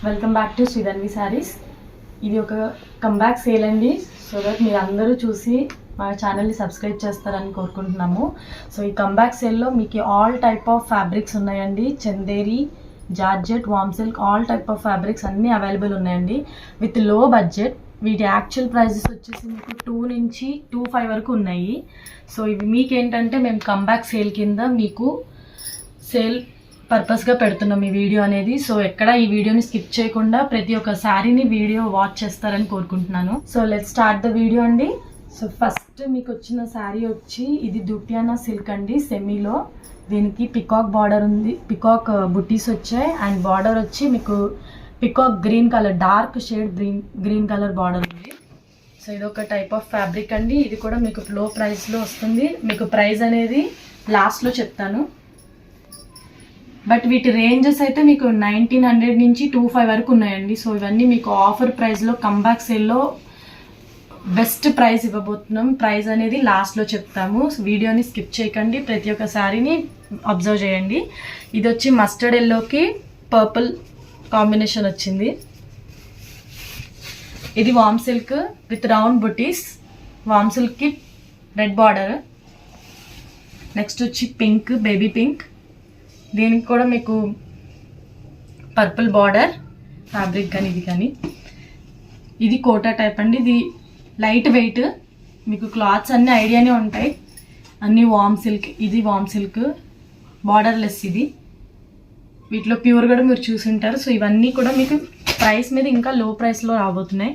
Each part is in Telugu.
Welcome back to Sridhanvi Sarees. ఇది ఒక కంబ్యాక్ సేల్ అండి. సో దట్ మీరు అందరూ చూసి మా ఛానల్ని సబ్స్క్రైబ్ చేస్తారని కోరుకుంటున్నాము. సో ఈ కంబ్యాక్ సేల్లో మీకు ఆల్ టైప్ ఆఫ్ ఫ్యాబ్రిక్స్ ఉన్నాయండి. Chanderi, georgette, warm silk, all type of fabrics అన్నీ అవైలబుల్ ఉన్నాయండి విత్ లో బడ్జెట్. వీటి యాక్చువల్ ప్రైజెస్ వచ్చేసి మీకు 2 నుంచి 25 వరకు ఉన్నాయి. సో ఇవి మీకేంటంటే మేము కంబ్యాక్ సేల్ కింద మీకు సేల్ పర్పస్గా పెడుతున్నాం ఈ వీడియో అనేది. సో ఎక్కడ ఈ వీడియోని స్కిప్ చేయకుండా ప్రతి ఒక్క శారీని వీడియో వాచ్ చేస్తారని కోరుకుంటున్నాను. So let's start the video అండి. సో ఫస్ట్ మీకు వచ్చిన శారీ వచ్చి ఇది దుపియానా సిల్క్ అండి, సెమీలో. దీనికి పికాక్ బార్డర్ ఉంది, పికాక్ బుట్టీస్ వచ్చాయి. అండ్ బార్డర్ వచ్చి మీకు peacock green colour, dark shade green colour border ఉంది. సో ఇది ఒక టైప్ ఆఫ్ ఫ్యాబ్రిక్ అండి. ఇది కూడా మీకు లో ప్రైస్లో వస్తుంది. మీకు ప్రైస్ అనేది లాస్ట్లో చెప్తాను. బట్ వీటి రేంజెస్ అయితే మీకు 1900 నుంచి 25 వరకు ఉన్నాయండి. సో ఇవన్నీ మీకు ఆఫర్ ప్రైస్లో కంబ్యాక్ సేల్లో బెస్ట్ ప్రైస్ ఇవ్వబోతున్నాం. ప్రైస్ అనేది లాస్ట్లో చెప్తాము. వీడియోని స్కిప్ చేయకండి, ప్రతి ఒక్క శారీని అబ్జర్వ్ చేయండి. ఇది వచ్చి మస్టర్డ్ ఎల్లోకి పర్పుల్ కాంబినేషన్ వచ్చింది. ఇది వామ్ silk with round buttis, warm సిల్క్కి red border. Next వచ్చి పింక్, బేబీ పింక్. దీనికి కూడా మీకు పర్పుల్ బార్డర్ ఫ్యాబ్రిక్ కానీ ఇది కానీ. ఇది కోటా టైప్ అండి. ఇది లైట్ వెయిట్, మీకు క్లాత్స్ అన్నీ ఐడియానే ఉంటాయి. అన్నీ వామ్ సిల్క్. ఇది వామ్ సిల్క్ బార్డర్లెస్. ఇది వీటిలో ప్యూర్ కూడా మీరు చూసుంటారు. సో ఇవన్నీ కూడా మీకు ప్రైస్ మీద ఇంకా లో ప్రైస్లో రాబోతున్నాయి.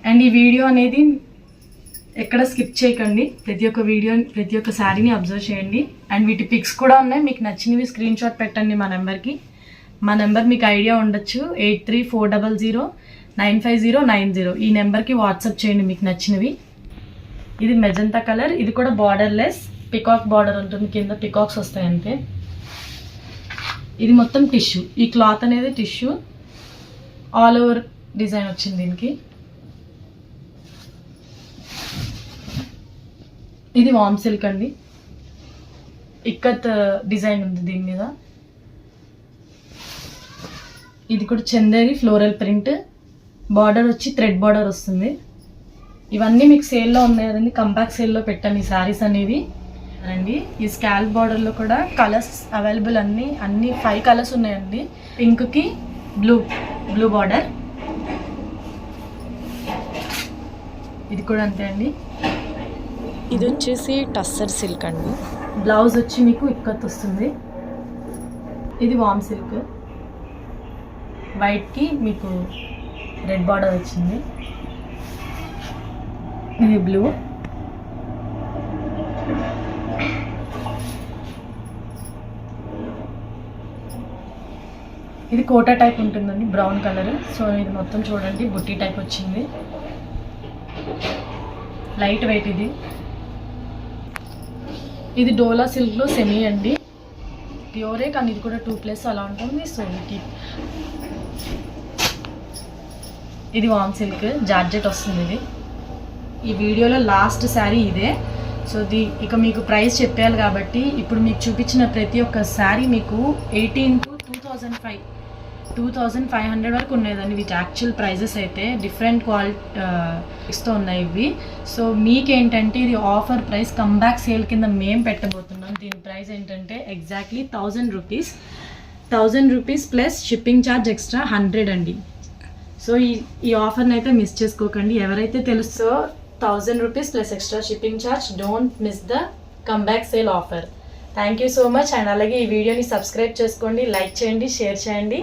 అండ్ ఈ వీడియో అనేది ఎక్కడ స్కిప్ చేయకండి, ప్రతి ఒక్క శారీని అబ్జర్వ్ చేయండి. అండ్ వీటి పిక్స్ కూడా ఉన్నాయి. మీకు నచ్చినవి స్క్రీన్ షాట్ పెట్టండి మా నెంబర్కి. మా నెంబర్ మీకు ఐడియా ఉండొచ్చు, 8340095090. ఈ నెంబర్కి వాట్సాప్ చేయండి మీకు నచ్చినవి. ఇది మెజంతా కలర్. ఇది కూడా బార్డర్లెస్, పికాక్ బార్డర్ ఉంటుంది, కింద పికాక్స్ వస్తాయి అంతే. ఇది మొత్తం టిష్యూ. ఈ క్లాత్ అనేది టిష్యూ, ఆల్ ఓవర్ డిజైన్ వచ్చింది దీనికి. ఇది వామ్ సిల్క్ అండి, ఇక్కత్ డిజైన్ ఉంది దీని మీద. ఇది కూడా చందేరి ఫ్లోరల్ ప్రింట్, బార్డర్ వచ్చి థ్రెడ్ బార్డర్ వస్తుంది. ఇవన్నీ మీకు సేల్లో ఉన్నాయి కదండి, కంబ్యాక్ సేల్లో పెట్టాను ఈ శారీస్ అనేవి అండి. ఈ స్కాల్ప్ బార్డర్లో కూడా కలర్స్ అవైలబుల్, అన్ని 5 కలర్స్ ఉన్నాయండి. పింక్కి బ్లూ బార్డర్. ఇది కూడా అంతే అండి. ఇది వచ్చేసి టస్సర్ సిల్క్ అండి. బ్లౌజ్ వచ్చి మీకు ఇక్కత్ వస్తుంది. ఇది వామ్ సిల్క్, వైట్కి మీకు రెడ్ బార్డర్ వచ్చింది. ఇది బ్లూ. ఇది కోటా టైప్ ఉంటుందండి, బ్రౌన్ కలర్. సో ఇది మొత్తం చూడండి బుట్టి టైప్ వచ్చింది, లైట్ వెయిట్. ఇది డోలా సిల్క్లో సెమీ అండి, ప్యూరే కానీ ఇది కూడా 2+ అలా ఉంటుంది. సో ఇది వామ్ సిల్క్ జార్జెట్ వస్తుంది. ఈ వీడియోలో లాస్ట్ శారీ ఇదే. సో ఇక మీకు ప్రైస్ చెప్పాలి కాబట్టి ఇప్పుడు మీకు చూపించిన ప్రతి ఒక్క శారీ మీకు 18 to 2500 వరకు ఉన్నాయండి. వీటి యాక్చువల్ ప్రైజెస్ అయితే డిఫరెంట్ క్వాలిటీస్తో ఉన్నాయి ఇవి. సో మీకేంటంటే ఇది ఆఫర్ ప్రైస్, కంబ్యాక్ సేల్ కింద మేము పెట్టబోతున్నాం. దీని ప్రైస్ ఏంటంటే exactly 1000 rupees plus shipping charge extra 100 అండి. సో ఈ ఆఫర్ని అయితే మిస్ చేసుకోకండి. ఎవరైతే తెలుసో 1000 rupees plus extra shipping charge, don't miss the comeback sale offer. Thank you so much. And అలాగే ఈ వీడియోని సబ్స్క్రైబ్ చేసుకోండి, లైక్ చేయండి, షేర్ చేయండి.